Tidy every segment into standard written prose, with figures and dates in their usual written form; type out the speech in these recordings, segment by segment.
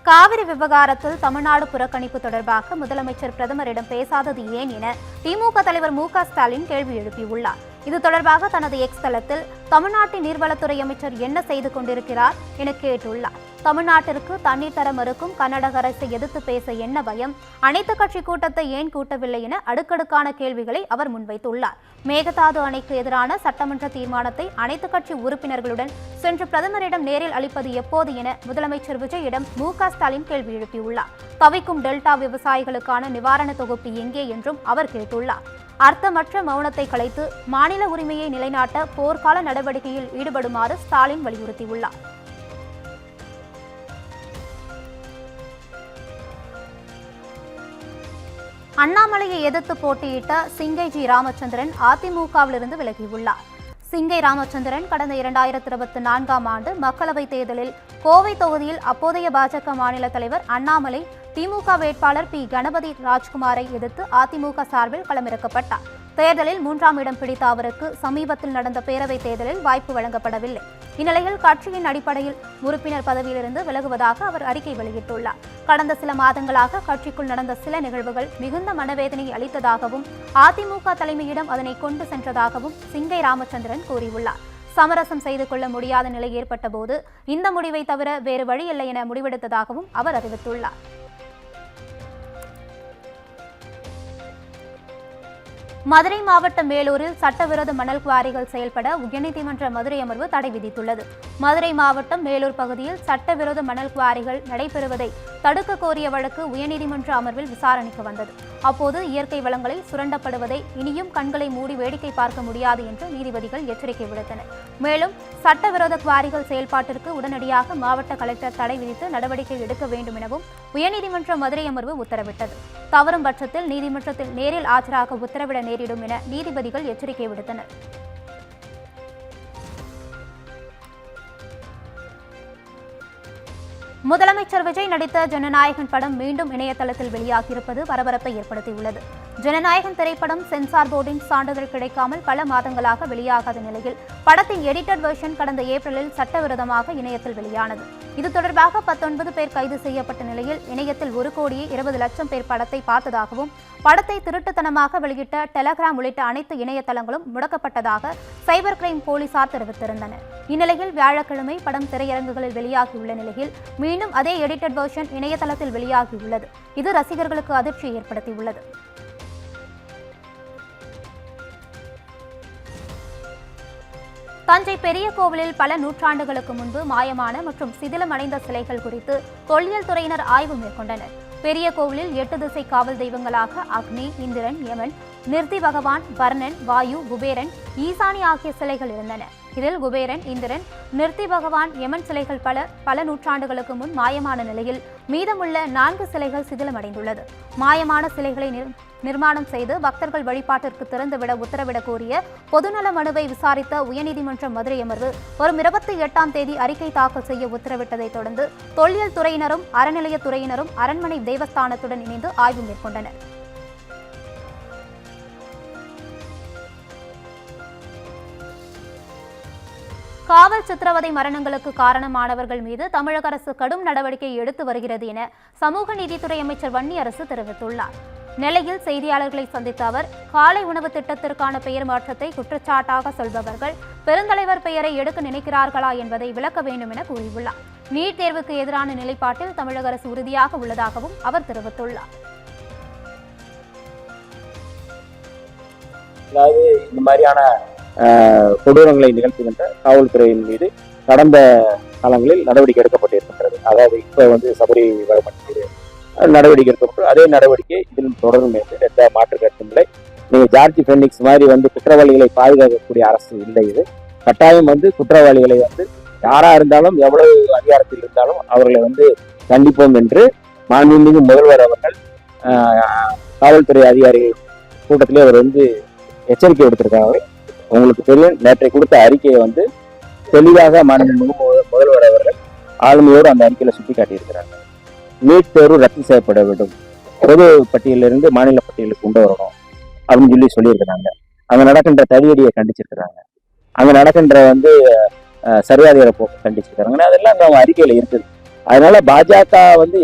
காவிரி விவகாரத்தில் தமிழ்நாடு புறக்கணிப்பு தொடர்பாக முதலமைச்சர் பிரதமரிடம் பேசாதது ஏன் என திமுக தலைவர் மு.க.ஸ்டாலின் கேள்வி எழுப்பியுள்ளார். இது தொடர்பாக தனது எக்ஸ் தளத்தில் தமிழ்நாட்டின் நீர்வளத்துறை அமைச்சர் என்ன செய்து கொண்டிருக்கிறார் என கேட்டுள்ளார். தமிழ்நாட்டிற்கு தண்ணீர் தர மறுக்கும் கர்நாடக அரசை எதிர்த்து பேச என்ன பயம், அனைத்து கட்சி கூட்டத்தை ஏன் கூட்டவில்லை என அடுக்கடுக்கான கேள்விகளை அவர் முன்வைத்துள்ளார். மேகதாது அணைக்கு எதிரான சட்டமன்ற தீர்மானத்தை அனைத்து கட்சி உறுப்பினர்களுடன் சென்று பிரதமரிடம் நேரில் அளிப்பது எப்போது என முதலமைச்சர் விஜயிடம் மு.க.ஸ்டாலின் கேள்வி எழுப்பியுள்ளார். தவிக்கும் டெல்டா விவசாயிகளுக்கான நிவாரண தொகுப்பு எங்கே என்றும் அவர் கேட்டுள்ளார். அர்த்தமற்ற மௌனத்தை கலைத்து மாநில உரிமையை நிலைநாட்ட போர்க்கால நடவடிக்கையில் ஈடுபடுமாறு ஸ்டாலின் வலியுறுத்தியுள்ளார். அண்ணாமலையை எதிர்த்து போட்டியிட்ட சிங்கை ஜி ராமச்சந்திரன் அதிமுகவிலிருந்து விலகியுள்ளார். சிங்கை ராமச்சந்திரன் கடந்த 2024ஆம் ஆண்டு மக்களவைத் தேர்தலில் கோவை தொகுதியில் அப்போதைய பாஜக மாநில தலைவர் அண்ணாமலை திமுக வேட்பாளர் பி. கணபதி ராஜ்குமாரை எதிர்த்து அதிமுக சார்பில் களமிறக்கப்பட்டார். தேர்தலில் 3ஆம் இடம் பிடித்த அவருக்கு சமீபத்தில் நடந்த பேரவைத் தேர்தலில் வாய்ப்பு வழங்கப்படவில்லை. இந்நிலையில் கட்சியின் அடிப்படையில் உறுப்பினர் பதவியிலிருந்து விலகுவதாக அவர் அறிக்கை வெளியிட்டுள்ளார். கடந்த சில மாதங்களாக கட்சிக்குள் நடந்த சில நிகழ்வுகள் மிகுந்த மனவேதனை அளித்ததாகவும் அதிமுக தலைமையிடம் அதனை கொண்டு சென்றதாகவும் சிங்கை ராமச்சந்திரன் கூறியுள்ளார். சமரசம் செய்து கொள்ள முடியாத நிலை ஏற்பட்ட போது இந்த முடிவை தவிர வேறு வழியில்லை என முடிவெடுத்ததாகவும் அவர் அறிவித்துள்ளார். மதுரை மாவட்டம் மேலூரில் சட்டவிரோத மணல் குவாரிகள் செயல்பட உயர்நீதிமன்ற மதுரை அமர்வு தடை விதித்துள்ளது. மதுரை மாவட்டம் மேலூர் பகுதியில் சட்டவிரோத மணல் குவாரிகள் நடைபெறுவதை தடுக்க கோரிய வழக்கு உயர்நீதிமன்ற அமர்வில் விசாரணைக்கு வந்தது. அப்போது இயற்கை வளங்களை சுரண்டப்படுவதை இனியும் கண்களை மூடி வேடிக்கை பார்க்க முடியாது என்று நீதிபதிகள் எச்சரிக்கை விடுத்தனர். மேலும் சட்டவிரோத குவாரிகள் செயல்பாட்டிற்கு உடனடியாக மாவட்ட கலெக்டர் தடை விதித்து நடவடிக்கை எடுக்க வேண்டும் எனவும் உயர்நீதிமன்ற மதுரை அமர்வு உத்தரவிட்டது. தவறும் பட்சத்தில் நீதிமன்றத்தில் நேரில் ஆஜராக உத்தரவிட நேரிடும் என நீதிபதிகள் எச்சரிக்கை விடுத்தனர். முதலமைச்சர் விஜய் நடித்த ஜனநாயகன் படம் மீண்டும் இணையதளத்தில் வெளியாகியிருப்பது பரபரப்பை ஏற்படுத்தியுள்ளது. ஜனநாயகன் திரைப்படம் சென்சார் போர்டின் சான்றிதழ் கிடைக்காமல் பல மாதங்களாக வெளியாகாத நிலையில் படத்தின் எடிட்டட் வெர்ஷன் கடந்த ஏப்ரலில் சட்டவிரோதமாக இணையத்தில் வெளியானது. இது தொடர்பாக 19 பேர் கைது செய்யப்பட்ட நிலையில் இணையத்தில் 1,20,00,000 பேர் படத்தை பார்த்ததாகவும் படத்தை திருட்டுத்தனமாக வெளியிட்ட டெலகிராம் உள்ளிட்ட அனைத்து இணையதளங்களும் முடக்கப்பட்டதாக சைபர் கிரைம் போலீசார் தெரிவித்திருந்தனர். இந்நிலையில் வியாழக்கிழமை படம் திரையரங்குகளில் வெளியாகியுள்ள நிலையில் மீண்டும் அதே எடிட்டட் வெர்ஷன் இணையதளத்தில் வெளியாகியுள்ளது. இது ரசிகர்களுக்கு அதிர்ச்சியை ஏற்படுத்தியுள்ளது. தஞ்சை பெரிய கோவிலில் பல நூற்றாண்டுகளுக்கு முன்பு மாயமான மற்றும் சிதிலமடைந்த சிலைகள் குறித்து தொல்லியல் துறையினர் ஆய்வு மேற்கொண்டனர். பெரிய கோவிலில் 8 திசை காவல் தெய்வங்களாக அக்னி, இந்திரன், யமன், நிர்தி பகவான், வர்ணன், வாயு, குபேரன், ஈசானி ஆகிய சிலைகள் இருந்தன. இதில் குபேரன், இந்திரன், நிர்தி பகவான், யமன் சிலைகள் பல நூற்றாண்டுகளுக்கு முன் மாயமான நிலையில் மீதமுள்ள 4 சிலைகள் சிதிலமடைந்துள்ளது. மாயமான சிலைகளை நிர்மாணம் செய்து பக்தர்கள் வழிபாட்டிற்கு திறந்துவிட உத்தரவிடக் கோரிய பொதுநல மனுவை விசாரித்த உயர்நீதிமன்ற மதுரை அமர்வு வரும் 28ஆம் தேதி அறிக்கை தாக்கல் செய்ய உத்தரவிட்டதை தொடர்ந்து தொல்லியல் துறையினரும் அறநிலையத்துறையினரும் அரண்மனை தேவஸ்தானத்துடன் இணைந்து ஆய்வு மேற்கொண்டனர். காவல் சித்திரவதை மரணங்களுக்கு காரணமானவர்கள் மீது தமிழக அரசு கடும் நடவடிக்கை எடுத்து வருகிறது என சமூக நீதித்துறை அமைச்சர் வன்னியரசு தெரிவித்துள்ளார். நெல்லையில் செய்தியாளர்களை சந்தித்த அவர், காலை உணவு திட்டத்திற்கான பெயர் மாற்றத்தை குற்றச்சாட்டாக சொல்பவர்கள் பெருந்தலைவர் பெயரை எடுக்க நினைக்கிறார்களா என்பதை விளக்க வேண்டும் என கூறியுள்ளார். நீட் தேர்வுக்கு எதிரான நிலைப்பாட்டில் தமிழக அரசு உறுதியாக உள்ளதாகவும் அவர் தெரிவித்துள்ளார். இந்த மாதிரியான கொடூரங்களை நிகழ்த்துகின்ற காவல்துறையின் மீது கடந்த காலங்களில் நடவடிக்கை எடுக்கப்பட்டிருக்கின்றது. அதாவது இப்ப சபரிவர்மன் மீது நடவடிக்கை எடுக்கப்பட்டு அதே நடவடிக்கை இதில் தொடரும் என்று எந்த மாற்று கருத்தும் இல்லை. நீங்க ஜார்ஜ் பெனிக்ஸ் மாதிரி குற்றவாளிகளை பாதுகாக்கக்கூடிய அரசு இல்லை. இது கட்டாயம் குற்றவாளிகளை யாரா இருந்தாலும் எவ்வளவு அதிகாரத்தில் இருந்தாலும் அவர்களை கண்டிப்போம் என்று மாண்புமிகு முதல்வர் அவர்கள் காவல்துறை அதிகாரிகள் கூட்டத்திலே அவர் எச்சரிக்கை விடுத்திருக்காங்க. உங்களுக்கு தெரியும், நேற்றை கொடுத்த அறிக்கையை தெளிவாக மாண்புமிகு முதல்வர் அவர்கள் ஆளுமையோடு அந்த அறிக்கையில சுட்டி காட்டியிருக்கிறாங்க. நீட் தேர்வு ரத்து செய்யப்பட வேண்டும், பொது பட்டியலிருந்து மாநில பட்டியலுக்கு கொண்டு வரணும் அப்படின்னு சொல்லியிருக்கிறாங்க. அங்க நடக்கின்ற தடியடியை கண்டிச்சிருக்கிறாங்க. அங்க நடக்கின்ற சரியாதிகார போக்கு கண்டிச்சிருக்கிறாங்க. அதெல்லாம் நம்ம அறிக்கையில இருக்குது. அதனால பாஜக வந்து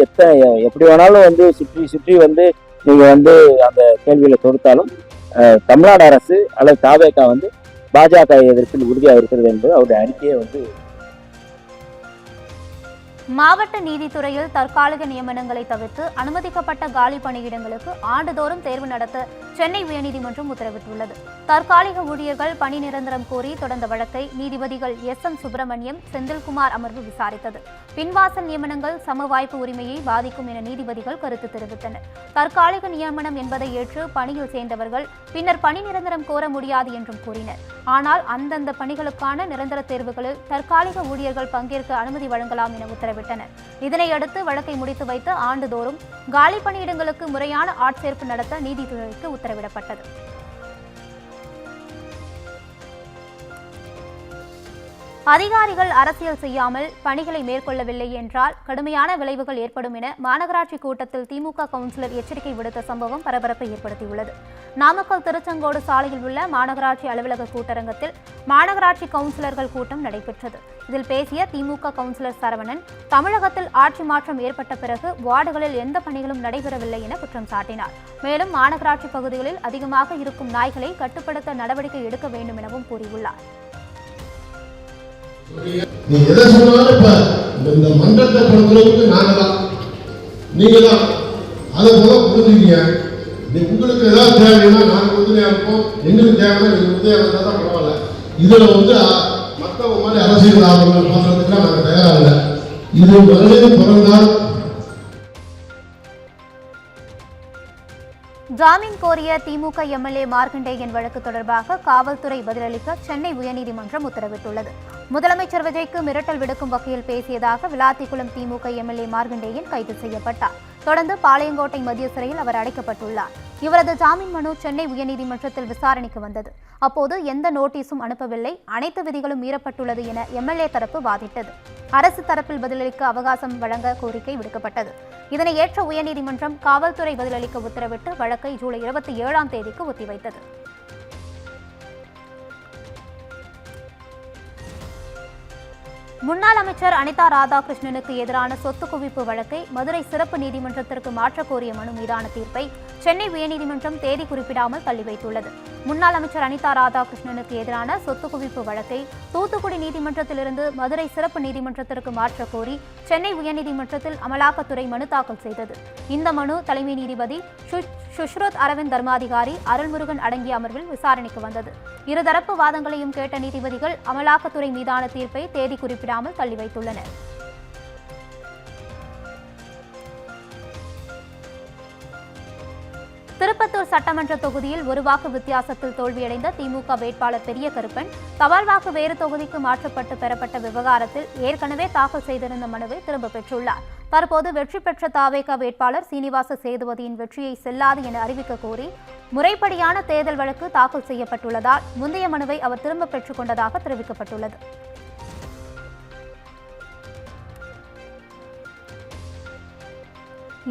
எப்படி வேணாலும் வந்து சுற்றி சுற்றி வந்து நீங்க வந்து அந்த கேள்வியில தொடுத்தாலும் தமிழ்நாடு அரசு அல்லது தாவேகா வந்து பாஜக எதிர்ப்பில் உறுதியாக இருக்கிறது என்பது அவருடைய அறிக்கையை வந்து. மாவட்ட நீதித்துறையில் தற்காலிக நியமனங்களை தவிர்த்து அனுமதிக்கப்பட்ட காலி பணியிடங்களுக்கு ஆண்டுதோறும் தேர்வு நடத்த சென்னை உயர்நீதிமன்றம் உத்தரவிட்டுள்ளது. தற்காலிக ஊழியர்கள் பணி நிரந்தரம் கோரி தொடர்ந்த வழக்கை நீதிபதிகள் எஸ்.எம். சுப்பிரமணியம், செந்தில்குமார் அமர்வு விசாரித்தது. பின்வாசல் நியமனங்கள் சம வாய்ப்பு உரிமையை பாதிக்கும் என நீதிபதிகள் கருத்து தெரிவித்தனர். தற்காலிக நியமனம் என்பதை ஏற்று பணியில் சேர்ந்தவர்கள் பின்னர் பணி நிரந்தரம் கோர முடியாது என்றும் கூறினர். ஆனால் அந்தந்த பணிகளுக்கான நிரந்தர தேர்வுகளில் தற்காலிக ஊழியர்கள் பங்கேற்க அனுமதி வழங்கலாம் என உத்தரவிட்டனர். இதனையடுத்து வழக்கை முடித்து வைத்து ஆண்டுதோறும் காலி பணியிடங்களுக்கு முறையான ஆட்சேர்ப்பு நடத்த நீதித்துறைக்கு உத்தரவிடப்பட்டது. அதிகாரிகள் அரசியல் செய்யாமல் பணிகளை மேற்கொள்ளவில்லை என்றால் கடுமையான விளைவுகள் ஏற்படும் என மாநகராட்சி கூட்டத்தில் திமுக கவுன்சிலர் எச்சரிக்கை விடுத்த சம்பவம் பரபரப்பை ஏற்படுத்தியுள்ளது. நாமக்கல் திருச்செங்கோடு சாலையில் உள்ள மாநகராட்சி அலுவலக கூட்டரங்கத்தில் மாநகராட்சி கவுன்சிலர்கள் கூட்டம் நடைபெற்றது. இதில் பேசிய திமுக கவுன்சிலர் சரவணன், தமிழகத்தில் ஆட்சி மாற்றம் ஏற்பட்ட பிறகு வார்டுகளில் எந்த பணிகளும் நடைபெறவில்லை என குற்றம் சாட்டினார். மேலும் மாநகராட்சி பகுதிகளில் அதிகமாக இருக்கும் நாய்களை கட்டுப்படுத்த நடவடிக்கை எடுக்க வேண்டும் எனவும் கூறியுள்ளார். நீ எதை சொன்னாலும் இப்ப இந்த மன்றத்தை பொறுத்தளவுக்கு நாங்க தான், நீங்க தான் அதை போல புரிஞ்சுக்கீங்க. உங்களுக்கு ஏதாவது தேவைன்னா நாங்க உறுதுணையா இருப்போம், எங்களுக்கு தேவைன்னா நீங்க உறுதியா இருந்தா தான் பரவாயில்ல. இதுல வந்து மற்றவங்க மாதிரி அரசியல் ஆர்வங்கள் பார்க்கறதுக்குலாம் நாங்க தயாரா இல்லை. இது மறுபடியும் பிறந்தால் ஜாமீன் கோரிய திமுக எம்எல்ஏ மார்க்கண்டேயன் வழக்கு தொடர்பாக காவல்துறை பதிலளிக்க சென்னை உயர்நீதிமன்றம் உத்தரவிட்டுள்ளது. முதலமைச்சர் விஜய்க்கு மிரட்டல் விடுக்கும் வகையில் பேசியதாக விளாத்திக்குளம் திமுக எம்எல்ஏ மார்க்கண்டேயன் கைது செய்யப்பட்டார். தொடர்ந்து பாளையங்கோட்டை மத்திய சிறையில் அவர் அடைக்கப்பட்டுள்ளார். இவரது ஜாமீன் மனு சென்னை உயர்நீதிமன்றத்தில் விசாரணைக்கு வந்தது. அப்போது எந்த நோட்டீஸும் அனுப்பவில்லை, அனைத்து விதிகளும் மீறப்பட்டுள்ளது என எம்எல்ஏ தரப்பு வாதிட்டது. அரசு தரப்பில் பதிலளிக்க அவகாசம் வழங்க கோரிக்கை விடுக்கப்பட்டது. இதனை ஏற்ற உயர்நீதிமன்றம் காவல்துறை பதிலளிக்க உத்தரவிட்டு வழக்கை ஜூலை 27ஆம் தேதிக்கு ஒத்திவைத்தது. முன்னாள் அமைச்சர் அனிதா ராதாகிருஷ்ணனுக்கு எதிரான சொத்து குவிப்பு வழக்கை மதுரை சிறப்பு நீதிமன்றத்திற்கு மாற்றக் கோரிய மனு மீதான தீர்ப்பை சென்னை உயர்நீதிமன்றம் தேதி குறிப்பிடாமல் தள்ளி வைத்துள்ளது. முன்னாள் அமைச்சர் அனிதா ராதாகிருஷ்ணனுக்கு எதிரான சொத்து குவிப்பு வழக்கை தூத்துக்குடி நீதிமன்றத்திலிருந்து மதுரை சிறப்பு நீதிமன்றத்திற்கு மாற்றக் கோரி சென்னை உயர்நீதிமன்றத்தில் அமலாக்கத்துறை மனு தாக்கல் செய்தது. இந்த மனு தலைமை நீதிபதி சுஷ்ருத் அரவிந்த் தர்மாதிகாரி அருள்முருகன் அடங்கிய அமர்வில் விசாரணைக்கு வந்தது. இருதரப்பு வாதங்களையும் கேட்ட நீதிபதிகள் அமலாக்கத்துறை மீதான தீர்ப்பை தேதி குறிப்பிடாமல் தள்ளி வைத்துள்ளனர். திருப்பத்தூர் சட்டமன்ற தொகுதியில் ஒரு வாக்கு வித்தியாசத்தில் தோல்வியடைந்த திமுக வேட்பாளர் பெரிய கருப்பன் தபால் வாக்கு வேறு தொகுதிக்கு மாற்றப்பட்டு பெறப்பட்ட விவகாரத்தில் ஏற்கனவே தாக்கல் செய்திருந்த மனுவை திரும்ப பெற்றுள்ளார். தற்போது வெற்றி பெற்ற தாவேகா வேட்பாளர் சீனிவாச சேதுபதியின் வெற்றியை செல்லாது என அறிவிக்க கோரி முறைப்படியான தேர்தல் வழக்கு தாக்கல் செய்யப்பட்டுள்ளதால் முந்தைய மனுவை அவர் திரும்ப பெற்றுக் கொண்டதாக தெரிவிக்கப்பட்டுள்ளது.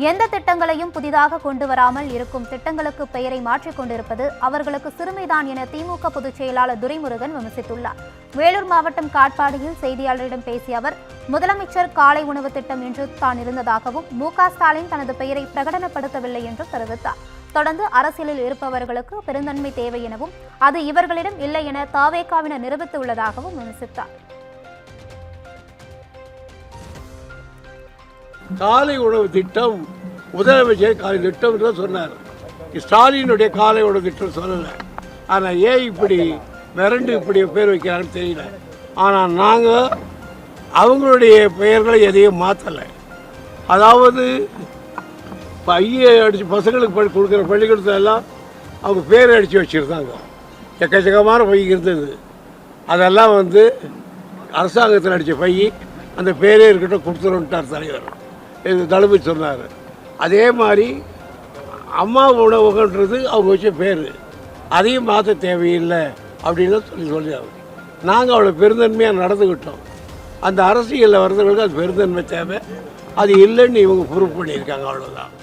எந்த திட்டங்களையும் புதிதாக கொண்டு வராமல் இருக்கும் திட்டங்களுக்கு பெயரை மாற்றிக் கொண்டிருப்பது அவர்களுக்கு சிறுமைதான் என திமுக பொதுச் செயலாளர் துரைமுருகன் விமர்சித்துள்ளார். வேலூர் மாவட்டம் காட்பாடியில் செய்தியாளரிடம் பேசிய அவர், முதலமைச்சர் காலை உணவு திட்டம் என்று தான் இருந்ததாகவும் மு.க. ஸ்டாலின் தனது பெயரை பிரகடனப்படுத்தவில்லை என்றும் தெரிவித்தார். தொடர்ந்து அரசியலில் இருப்பவர்களுக்கு பெருந்தன்மை தேவை எனவும் அது இவர்களிடம் இல்லை என தாவேகாவினர் நிரூபித்துள்ளதாகவும் விமர்சித்தார். காலை உணவு திட்டம் முதலமைச்சர் காலை திட்டம் என்று சொன்னார். ஸ்டாலினுடைய காலை உணவு திட்டம் சொல்லலை. ஆனால் ஏன் இப்படி மிரண்டு இப்படி பேர் வைக்கிறான்னு தெரியல. ஆனால் நாங்கள் அவங்களுடைய பெயர்களை எதையும் மாற்றலை. அதாவது பையை அடித்து பசங்களுக்கு கொடுக்குற பள்ளிக்கூடத்துல எல்லாம் அவங்க பேர் அடித்து வச்சுருந்தாங்க. எக்கச்சக்கமான பை இருந்தது. அதெல்லாம் அரசாங்கத்தில் அடித்த பை அந்த பேரே இருக்கட்டும் கொடுத்துருன்ட்டார் தலைவர். இது தளபதி சொன்னார். அதே மாதிரி அம்மா உணவகன்றது அவங்க வச்ச பேர், அதையும் மாற்ற தேவையில்லை அப்படின்னு சொல்லியாங்க. நாங்கள் அவ்வளோ பெருந்தன்மையாக நடந்துக்கிட்டோம். அந்த அரசியலில் வர்றவங்களுக்கு அது பெருந்தன்மை தேவை, அது இல்லைன்னு இவங்க ப்ரூவ் பண்ணியிருக்காங்க. அவ்வளோதான்.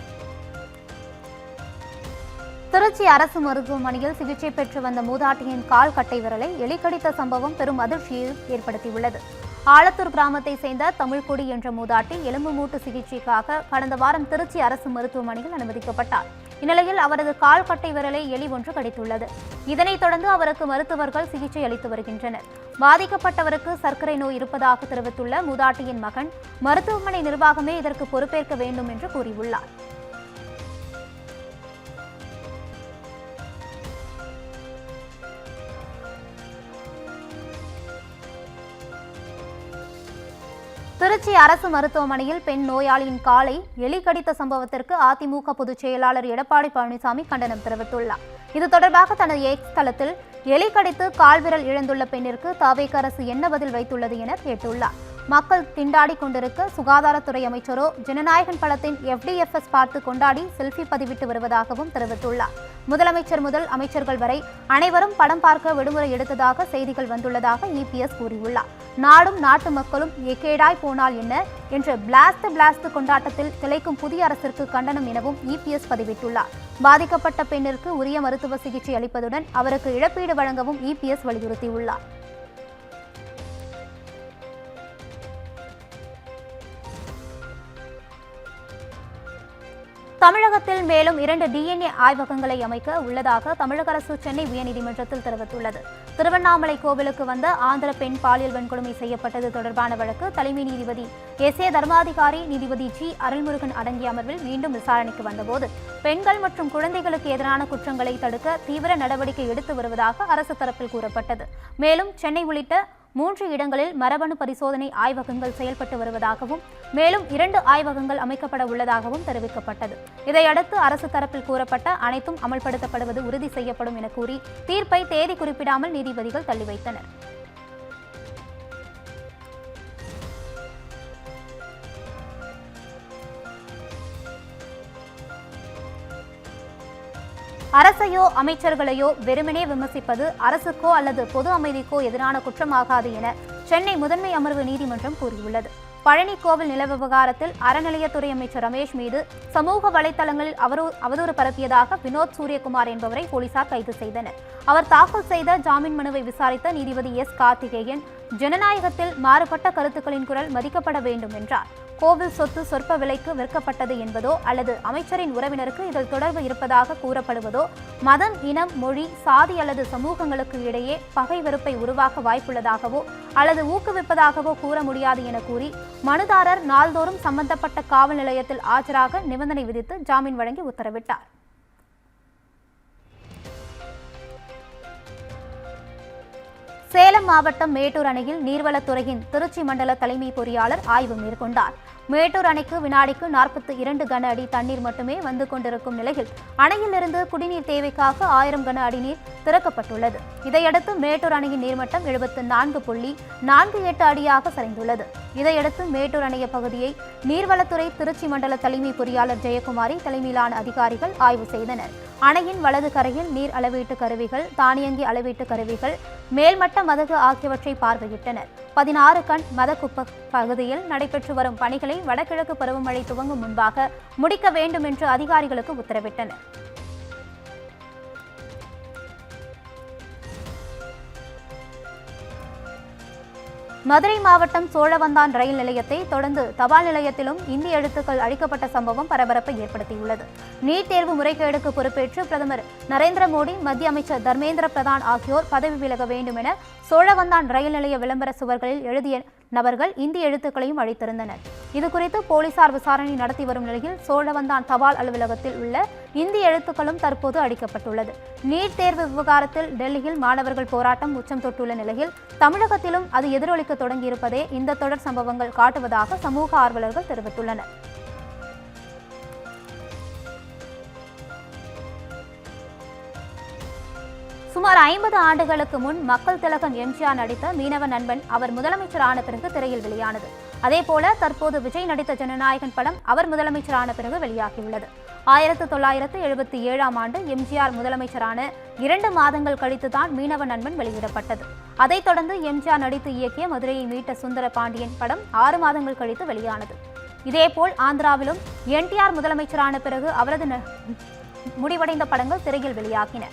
திருச்சி அரசு மருத்துவமனையில் சிகிச்சை பெற்று வந்த மூதாட்டியின் கால் கட்டை விரலை எலி கடித்த சம்பவம் பெரும் அதிர்ச்சியை ஏற்படுத்தியுள்ளது. ஆலத்தூர் கிராமத்தை சேர்ந்த தமிழ்குடி என்ற மூதாட்டி எலும்பு மூட்டு சிகிச்சைக்காக கடந்த வாரம் திருச்சி அரசு மருத்துவமனையில் அனுமதிக்கப்பட்டார். இந்நிலையில் அவரது கால் கட்டை விரலை எலி ஒன்று கடித்துள்ளது. இதனைத் தொடர்ந்து அவருக்கு மருத்துவர்கள் சிகிச்சை அளித்து வருகின்றனர். பாதிக்கப்பட்டவருக்கு சர்க்கரை நோய் இருப்பதாக தெரிவித்துள்ள மூதாட்டியின் மகன், மருத்துவமனை நிர்வாகமே இதற்கு பொறுப்பேற்க வேண்டும் என்று கூறியுள்ளார். திருச்சி அரசு மருத்துவமனையில் பெண் நோயாளியின் காலை எலி கடித்த சம்பவத்திற்கு அதிமுக பொதுச் செயலாளர் எடப்பாடி பழனிசாமி கண்டனம் தெரிவித்துள்ளார். இது தொடர்பாக தனது எக்ஸ் தளத்தில் எலி கடித்து கால்விரல் இழந்துள்ள பெண்ணிற்கு தவேக அரசு என்ன பதில் வைத்துள்ளது என கேட்டுள்ளார். மக்கள் திண்டாடி கொண்டிருக்க சுகாதாரத்துறை அமைச்சரோ ஜனநாயகன் படத்தின் FDFS பார்த்து கொண்டாடி செல்ஃபி பதிவிட்டு வருவதாகவும் தெரிவித்துள்ளார். முதலமைச்சர் முதல் அமைச்சர்கள் வரை அனைவரும் படம் பார்க்க விடுமுறை எடுத்ததாக செய்திகள் வந்துள்ளதாக EPS கூறியுள்ளார். நாடும் நாட்டு மக்களும் எக்கேடாய் போனால் என்ன என்ற பிளாஸ்ட் கொண்டாட்டத்தில் திளைக்கும் புதிய அரசிற்கு கண்டனம் எனவும் EPS பதிவிட்டுள்ளார். பாதிக்கப்பட்ட பெண்ணிற்கு உரிய மருத்துவ சிகிச்சை அளிப்பதுடன் அவருக்கு இழப்பீடு வழங்கவும் EPS வலியுறுத்தியுள்ளார். தமிழகத்தில் மேலும் 2 DNA ஆய்வகங்களை அமைக்க உள்ளதாக தமிழக அரசு சென்னை உயர்நீதிமன்றத்தில் தெரிவித்துள்ளது. திருவண்ணாமலை கோவிலுக்கு வந்த ஆந்திர பெண் பாலியல் வன்கொடுமை செய்யப்பட்டது தொடர்பான வழக்கு தலைமை நீதிபதி SA தர்மாதிகாரி நீதிபதி G அருள்முருகன் அடங்கிய அமர்வில் மீண்டும் விசாரணைக்கு வந்தபோது பெண்கள் மற்றும் குழந்தைகளுக்கு எதிரான குற்றங்களை தடுக்க தீவிர நடவடிக்கை எடுத்து வருவதாக அரசு தரப்பில் கூறப்பட்டது. மேலும் சென்னை உள்ளிட்ட 3 இடங்களில் மரபணு பரிசோதனை ஆய்வகங்கள் செயல்பட்டு வருவதாகவும் மேலும் 2 ஆய்வகங்கள் அமைக்கப்பட உள்ளதாகவும் தெரிவிக்கப்பட்டது. இதையடுத்து அரசு தரப்பில் கூறப்பட்ட அனைத்தும் அமல்படுத்தப்படுவது உறுதி செய்யப்படும் என கூறி தீர்ப்பை தேதி குறிப்பிடாமல் நீதிபதிகள் தள்ளி வைத்தனர். அரசையோ அமைச்சர்களையோ வெறுமனே விமர்சிப்பது அரசுக்கோ அல்லது பொது அமைதிக்கோ எதிரான குற்றமாகாது என சென்னை முதன்மை அமர்வு நீதிமன்றம் கூறியுள்ளது. பழனி கோவில் நில விவகாரத்தில் அறநிலையத்துறை அமைச்சர் ரமேஷ் மீது சமூக வலைதளங்களில் அவதூறு பரப்பியதாக வினோத் சூரியகுமார் என்பவரை போலீசார் கைது செய்தனர். அவர் தாக்கல் செய்த ஜாமீன் மனுவை விசாரித்த நீதிபதி S கார்த்திகேயன், ஜனநாயகத்தில் மாறுபட்ட கருத்துக்களின் குரல் மதிக்கப்பட வேண்டும் என்றார். கோவில் சொத்து சொற்ப விலைக்கு விற்கப்பட்டது என்பதோ அல்லது அமைச்சரின் உறவினருக்கு இதில் தொடர்பு இருப்பதாக கூறப்படுவதோ மதம், இனம், மொழி, சாதி அல்லது சமூகங்களுக்கு இடையே பகை வெறுப்பை உருவாக்க வாய்ப்புள்ளதாகவோ அல்லது ஊக்குவிப்பதாகவோ கூற முடியாது என கூறி மனுதாரர் நாள்தோறும் சம்பந்தப்பட்ட காவல் நிலையத்தில் ஆஜராக நிபந்தனை விதித்து ஜாமீன் வழங்கி உத்தரவிட்டார். சேலம் மாவட்டம் மேட்டூர் அணையில் நீர்வளத்துறையின் திருச்சி மண்டல தலைமை பொறியாளர் ஆய்வு மேற்கொண்டார். மேட்டூர் அணைக்கு வினாடிக்கு 42 கன அடி தண்ணீர் மட்டுமே வந்து கொண்டிருக்கும் நிலையில் அணையிலிருந்து குடிநீர் தேவைக்காக 1000 கன அடி நீர் திறக்கப்பட்டுள்ளது. இதையடுத்து மேட்டூர் அணையின் நீர்மட்டம் 74.48 அடியாக சரிந்துள்ளது. இதையடுத்து மேட்டூர் அணைய பகுதியை நீர்வளத்துறை திருச்சி மண்டல தலைமை பொறியாளர் ஜெயக்குமாரி தலைமையிலான அதிகாரிகள் ஆய்வு செய்தனர். அணையின் வலது கரையில் நீர் அளவீட்டு கருவிகள், தானியங்கி அளவீட்டு கருவிகள், மேல்மட்ட மதகு ஆகியவற்றை பார்வையிட்டனர். 16 கண் மதகுப்ப பகுதியில் நடைபெற்று வரும் பணிகளை வடகிழக்கு பருவமழை துவங்கும் முன்பாக முடிக்க வேண்டும் என்று அதிகாரிகளுக்கு உத்தரவிட்டனர். மதுரை மாவட்டம் சோழவந்தான் ரயில் நிலையத்தை தொடர்ந்து தபால் நிலையத்திலும் இந்தி எழுத்துக்கள் அழிக்கப்பட்ட சம்பவம் பரபரப்பை ஏற்படுத்தியுள்ளது. நீட் தேர்வு முறைகேடுக்கு பொறுப்பேற்று பிரதமர் நரேந்திர மோடி, மத்திய அமைச்சர் தர்மேந்திர பிரதான் ஆகியோர் பதவி விலக வேண்டும் என சோழவந்தான் ரயில் நிலைய விளம்பர சுவர்களில் எழுதிய நபர்கள் இந்தி எழுத்துக்களையும் அழித்திருந்தனர். இதுகுறித்து போலீசார் விசாரணை நடத்தி வரும் நிலையில் சோழவந்தான் தபால் அலுவலகத்தில் உள்ள இந்தி எழுத்துக்களும் தற்போது அழிக்கப்பட்டுள்ளது. நீட் தேர்வு விவகாரத்தில் டெல்லியில் மாணவர்கள் போராட்டம் உச்சம் தொட்டுள்ள நிலையில் தமிழகத்திலும் அது எதிரொலிக்க தொடங்கியிருப்பதே இந்த தொடர் சம்பவங்கள் காட்டுவதாக சமூக ஆர்வலர்கள் தெரிவித்துள்ளனர். சுமார் 50 ஆண்டுகளுக்கு முன் மக்கள் திலகம் எம்ஜிஆர் நடித்த மீனவ நண்பன் அவர் முதலமைச்சரான பிறகு திரையில் வெளியானது. அதேபோல தற்போது விஜய் நடித்த ஜனநாயகன் படம் அவர் முதலமைச்சரான பிறகு வெளியாகியுள்ளது. 1977ஆம் ஆண்டு எம்ஜிஆர் முதலமைச்சரான 2 மாதங்கள் கழித்துதான் மீனவ நண்பன் வெளியிடப்பட்டது. அதைத் தொடர்ந்து எம்ஜிஆர் நடித்து இயக்கிய மதுரையை மீட்ட சுந்தர பாண்டியன் படம் 6 மாதங்கள் கழித்து வெளியானது. இதேபோல் ஆந்திராவிலும் NTR முதலமைச்சரான பிறகு அவரது முடிவடைந்த படங்கள் திரையில் வெளியாகின.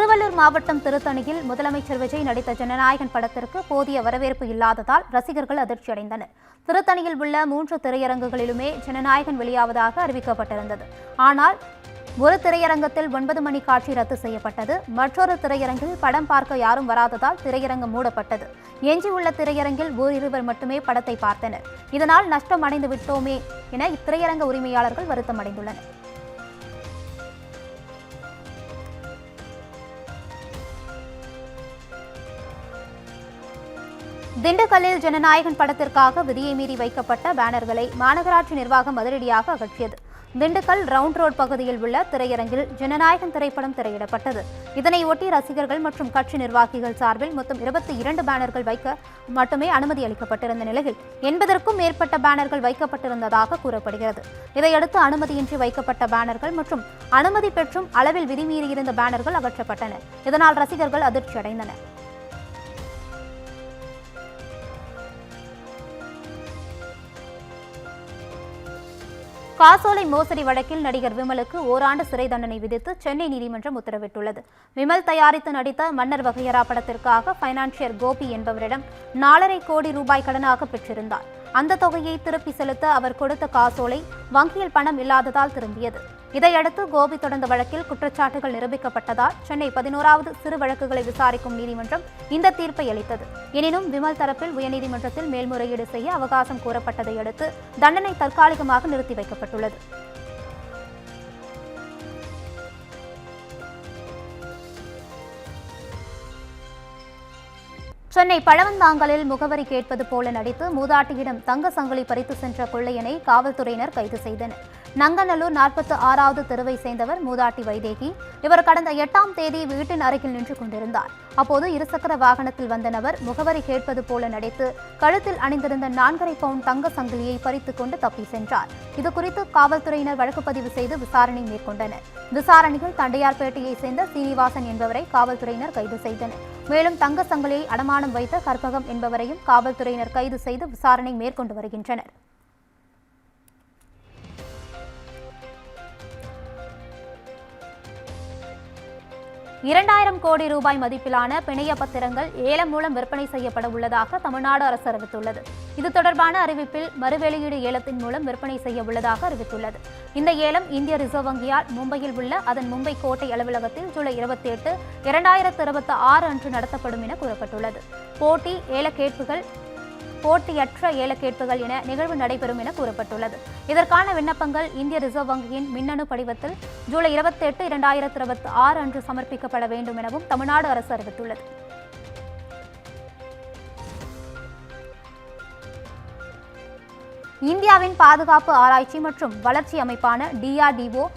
திருவள்ளூர் மாவட்டம் திருத்தணியில் முதலமைச்சர் விஜய் நடித்த ஜனநாயகன் படத்திற்கு போதிய வரவேற்பு இல்லாததால் ரசிகர்கள் அதிர்ச்சியடைந்தனர். திருத்தணியில் உள்ள 3 திரையரங்குகளிலுமே ஜனநாயகன் வெளியாவதாக அறிவிக்கப்பட்டிருந்தது. ஆனால் ஒரு திரையரங்கத்தில் 9 மணி காட்சி ரத்து செய்யப்பட்டது. மற்றொரு திரையரங்கில் படம் பார்க்க யாரும் வராததால் திரையரங்கம் மூடப்பட்டது. எஞ்சியுள்ள திரையரங்கில் ஓரிருவர் மட்டுமே படத்தை பார்த்தனர். இதனால் நஷ்டம் அடைந்து விட்டோமே என இத்திரையரங்க உரிமையாளர்கள் வருத்தமடைந்துள்ளனர். திண்டுக்கல்லில் ஜனநாயகன் படத்திற்காக விதியை மீறி வைக்கப்பட்ட பேனர்களை மாநகராட்சி நிர்வாகம் அதிரடியாக அகற்றியது. திண்டுக்கல் ரவுண்ட் ரோட் பகுதியில் உள்ள திரையரங்கில் ஜனநாயகன் திரைப்படம் திரையிடப்பட்டது. இதனையொட்டி ரசிகர்கள் மற்றும் கட்சி நிர்வாகிகள் சார்பில் மொத்தம் 22 பேனர்கள் வைக்க மட்டுமே அனுமதி அளிக்கப்பட்டிருந்த நிலையில் 80க்கும் மேற்பட்ட பேனர்கள் வைக்கப்பட்டிருந்ததாக கூறப்படுகிறது. இதையடுத்து அனுமதியின்றி வைக்கப்பட்ட பேனர்கள் மற்றும் அனுமதி பெற்றும் அளவில் விதிமீறியிருந்த பேனர்கள் அகற்றப்பட்டன. இதனால் ரசிகர்கள் அதிர்ச்சியடைந்தனர். காசோலை மோசடி வழக்கில் நடிகர் விமலுக்கு ஓராண்டு சிறை தண்டனை விதித்து சென்னை நீதிமன்றம் உத்தரவிட்டுள்ளது. விமல் தயாரித்து நடித்த மன்னர் வகையறா படத்திற்காக பைனான்சியர் கோபி என்பவரிடம் 4.5 கோடி ரூபாய் கடனாக பெற்றிருந்தார். அந்த தொகையை திருப்பி செலுத்த அவர் கொடுத்த காசோலை வங்கியில் பணம் இல்லாததால் திரும்பியது. இதையடுத்து கோபி தொடர்ந்த வழக்கில் குற்றச்சாட்டுகள் நிரூபிக்கப்பட்டதால் சென்னை 11வது சிறு வழக்குகளை விசாரிக்கும் நீதிமன்றம் இந்த தீர்ப்பை அளித்தது. எனினும் விமல் தரப்பில் உயர்நீதிமன்றத்தில் மேல்முறையீடு செய்ய அவகாசம் கோரப்பட்டதை அடுத்து தண்டனை தற்காலிகமாக நிறுத்தி வைக்கப்பட்டுள்ளது. சென்னை பழவந்தாங்கலில் முகவரி கேட்பது போல நடித்து மூதாட்டியிடம் தங்க சங்கிலி பறித்து சென்ற கொள்ளையனை காவல்துறையினர் கைது செய்தனர். நங்கநல்லூர் 46வது தெருவை சேர்ந்தவர் மூதாட்டி வைதேகி. இவர் கடந்த 8ஆம் தேதி வீட்டின் அருகில் நின்று கொண்டிருந்தார். அப்போது இருசக்கர வாகனத்தில் வந்த நபர் முகவரி கேட்பது போல நடித்து கழுத்தில் அணிந்திருந்த 4.5 பவுண்ட் தங்க சங்கிலியை பறித்துக் கொண்டு தப்பி சென்றார். இதுகுறித்து காவல்துறையினர் வழக்கு பதிவு செய்து விசாரணை மேற்கொண்டனர். விசாரணையில் தண்டையார்பேட்டையை சேர்ந்த சீனிவாசன் என்பவரை காவல்துறையினர் கைது செய்தனர். மேலும் தங்க சங்கிலியை அடமானம் வைத்த கற்பகம் என்பவரையும் காவல்துறையினர் கைது செய்து விசாரணை மேற்கொண்டு வருகின்றனர். ₹2,000 கோடி மதிப்பிலான பிணைய பத்திரங்கள் ஏலம் மூலம் விற்பனை செய்யப்பட உள்ளதாக தமிழ்நாடு அரசு அறிவித்துள்ளது. இது தொடர்பான அறிவிப்பில் மறுவெளியீடு ஏலத்தின் மூலம் விற்பனை செய்ய உள்ளதாக அறிவித்துள்ளது. இந்த ஏலம் இந்திய ரிசர்வ் வங்கியால் மும்பையில் உள்ள அதன் மும்பை கோட்டை அலுவலகத்தில் ஜூலை 28, 2026 அன்று நடத்தப்படும் என கூறப்பட்டுள்ளது. போட்டியற்ற ஏலக்கேட்புகள் என நிகழ்வு நடைபெறும் என கூறப்பட்டுள்ளது. இதற்கான விண்ணப்பங்கள் இந்திய ரிசர்வ் வங்கியின் மின்னணு படிவத்தில் ஜூலை 28, 2026 அன்று சமர்ப்பிக்கப்பட வேண்டும் எனவும் தமிழ்நாடு அரசு அறிவித்துள்ளது. இந்தியாவின் பாதுகாப்பு ஆராய்ச்சி மற்றும் வளர்ச்சி அமைப்பான DRDO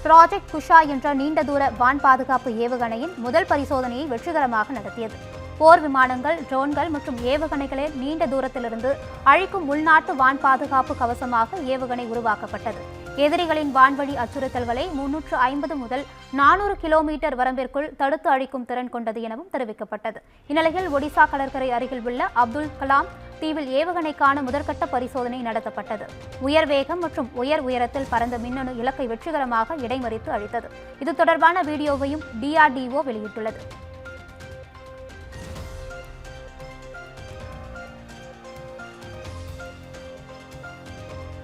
ப்ராஜெக்ட் குஷா என்ற நீண்ட தூர வான் பாதுகாப்பு ஏவுகணையின் முதல் பரிசோதனையை வெற்றிகரமாக நடத்தியது. போர் விமானங்கள், ட்ரோன்கள் மற்றும் ஏவுகணைகளை நீண்ட தூரத்திலிருந்து அழிக்கும் உள்நாட்டு வான் பாதுகாப்பு கவசமாக ஏவுகணை உருவாக்கப்பட்டது. எதிரிகளின் வான்வழி அச்சுறுத்தல்களை 350 முதல் 400 கிலோமீட்டர் வரம்பிற்குள் தடுத்து அழிக்கும் திறன் கொண்டது எனவும் தெரிவிக்கப்பட்டது. இந்நிலையில் ஒடிசா கடற்கரை அருகில் உள்ள அப்துல் கலாம் தீவில் ஏவுகணைக்கான முதற்கட்ட பரிசோதனை நடத்தப்பட்டது. உயர் வேகம் மற்றும் உயரத்தில் பறந்த மின்னணு இலக்கை வெற்றிகரமாக இடைமறித்து அழித்தது. இது தொடர்பான வீடியோவையும் DRDO வெளியிட்டுள்ளது.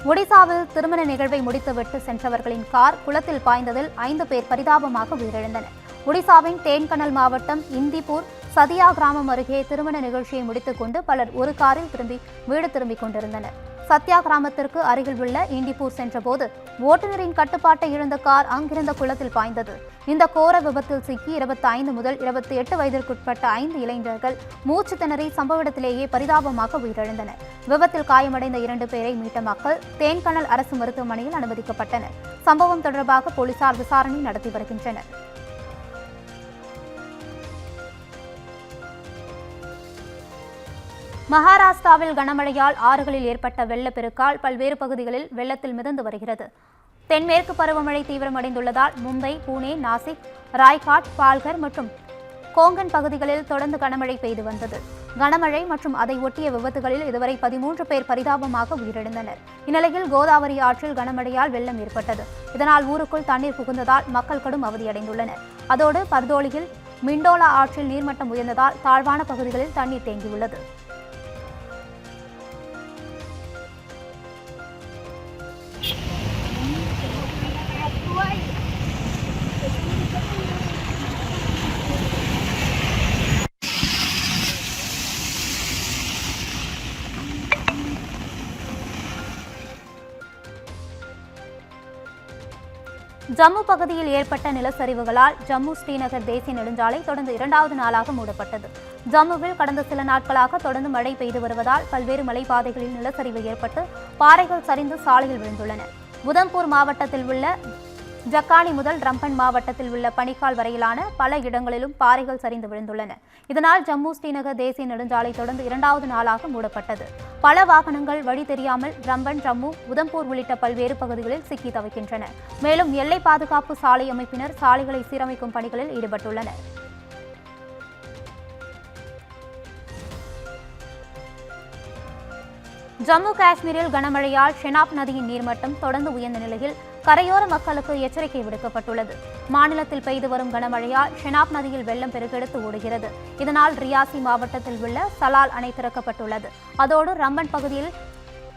ஒடிசாவில் திருமண நிகழ்வை முடித்துவிட்டு சென்றவர்களின் கார் குளத்தில் பாய்ந்ததில் 5 பேர் பரிதாபமாக உயிரிழந்தனர். ஒடிசாவின் தேன்கனல் மாவட்டம் இந்திப்பூர் சதியா கிராமம் அருகே திருமண நிகழ்ச்சியை முடித்துக் கொண்டு பலர் ஒரு காரில் வீடு திரும்பிக் கொண்டிருந்தனர். சத்யா கிராமத்திற்கு அருகில் உள்ள இண்டிப்பூர் சென்றபோது ஓட்டுநரின் கட்டுப்பாட்டை இழந்த கார் அங்கிருந்த குளத்தில் பாய்ந்தது. இந்த கோர விபத்தில் சிக்கி 25 முதல் 28 வயதிற்குட்பட்ட 5 இளைஞர்கள் மூச்சு திணறி சம்பவ இடத்திலேயே பரிதாபமாக உயிரிழந்தனர். விபத்தில் காயமடைந்த 2 பேரை மீட்ட மக்கள் தேன்கனல் அரசு மருத்துவமனையில் அனுமதிக்கப்பட்டனர். சம்பவம் தொடர்பாக போலீசார் விசாரணை நடத்தி வருகின்றனர். மகாராஷ்டிராவில் கனமழையால் ஆறுகளில் ஏற்பட்ட வெள்ளப்பெருக்கால் பல்வேறு பகுதிகளில் வெள்ளத்தில் மிதந்து வருகிறது. தென்மேற்கு பருவமழை தீவிரமடைந்துள்ளதால் மும்பை, புனே, நாசிக், ராய்காட், பால்கர் மற்றும் கோங்கன் பகுதிகளில் தொடர்ந்து கனமழை பெய்து வந்தது. கனமழை மற்றும் அதை ஒட்டிய விபத்துகளில் இதுவரை 13 பேர் பரிதாபமாக உயிரிழந்தனர். இந்நிலையில் கோதாவரி ஆற்றில் கனமழையால் வெள்ளம் ஏற்பட்டது. இதனால் ஊருக்குள் தண்ணீர் புகுந்ததால் மக்கள் கடும் அவதியடைந்துள்ளனர். அதோடு பர்தோலியில் மிண்டோலா ஆற்றில் நீர்மட்டம் உயர்ந்ததால் தாழ்வான பகுதிகளில் தண்ணீர் தேங்கியுள்ளது. ஜம்மு பகுதியில் ஏற்பட்ட நிலச்சரிவுகளால் ஜம்மு ஸ்ரீநகர் தேசிய நெடுஞ்சாலை தொடர்ந்து 2வது நாளாக மூடப்பட்டது. ஜம்முவில் கடந்த சில நாட்களாக தொடர்ந்து மழை பெய்து வருவதால் பல்வேறு மலைப்பாதைகளில் நிலச்சரிவு ஏற்பட்டு பாறைகள் சரிந்து சாலையில் விழுந்துள்ளன. உதம்பூர் மாவட்டத்தில் உள்ள ஜக்கானி முதல் ரம்பன் மாவட்டத்தில் உள்ள பனிக்கால் வரையிலான பல இடங்களிலும் பாறைகள் சரிந்து விழுந்துள்ளன. இதனால் ஜம்மு ஸ்ரீநகர் தேசிய நெடுஞ்சாலை தொடர்ந்து 2வது நாளாக மூடப்பட்டது. பல வாகனங்கள் வழி தெரியாமல் ரம்பன், ஜம்மு, உதம்பூர் உள்ளிட்ட பல்வேறு பகுதிகளில் சிக்கி தவிக்கின்றன. மேலும் எல்லை பாதுகாப்பு சாலை அமைப்பினர் சாலைகளை சீரமைக்கும் பணிகளில் ஈடுபட்டுள்ளனர். ஜம்மு காஷ்மீரில் கனமழையால் ஷெனாப் நதியின் நீர்மட்டம் தொடர்ந்து உயர்ந்த நிலையில் கரையோர மக்களுக்கு எச்சரிக்கை விடுக்கப்பட்டுள்ளது. மாநிலத்தில் பெய்து வரும் கனமழையால் ஷெனாப் நதியில் வெள்ளம் பெருக்கெடுத்து ஓடுகிறது. இதனால் ரியாசி மாவட்டத்தில் உள்ள சலால் அணை திறக்கப்பட்டுள்ளது. அதோடு ரம்பன் பகுதியில்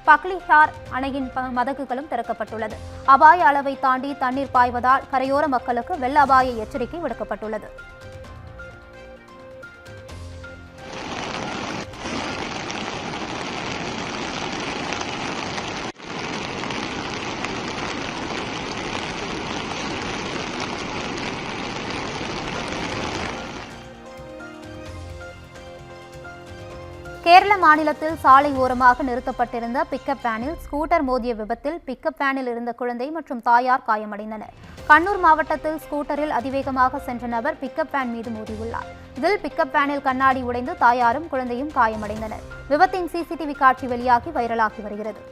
பக்லிஹார் அணையின் மதகுகளும் திறக்கப்பட்டுள்ளது. அபாய அளவை தாண்டி தண்ணீர் பாய்வதால் கரையோர மக்களுக்கு வெள்ள அபாய எச்சரிக்கை விடுக்கப்பட்டுள்ளது. கேரள மாநிலத்தில் சாலை ஓரமாக நிறுத்தப்பட்டிருந்த பிக்கப் வேனில் ஸ்கூட்டர் மோதிய விபத்தில் பிக்கப் வேனில் இருந்த குழந்தை மற்றும் தாயார் காயமடைந்தனர். கண்ணூர் மாவட்டத்தில் ஸ்கூட்டரில் அதிவேகமாக சென்ற நபர் பிக்கப் வேன் மீது மோதியுள்ளார். இதில் பிக்கப் வேனில் கண்ணாடி உடைந்து தாயாரும் குழந்தையும் காயமடைந்தனர். விபத்தின் சிசிடிவி காட்சி வெளியாகி வைரலாகி வருகிறது.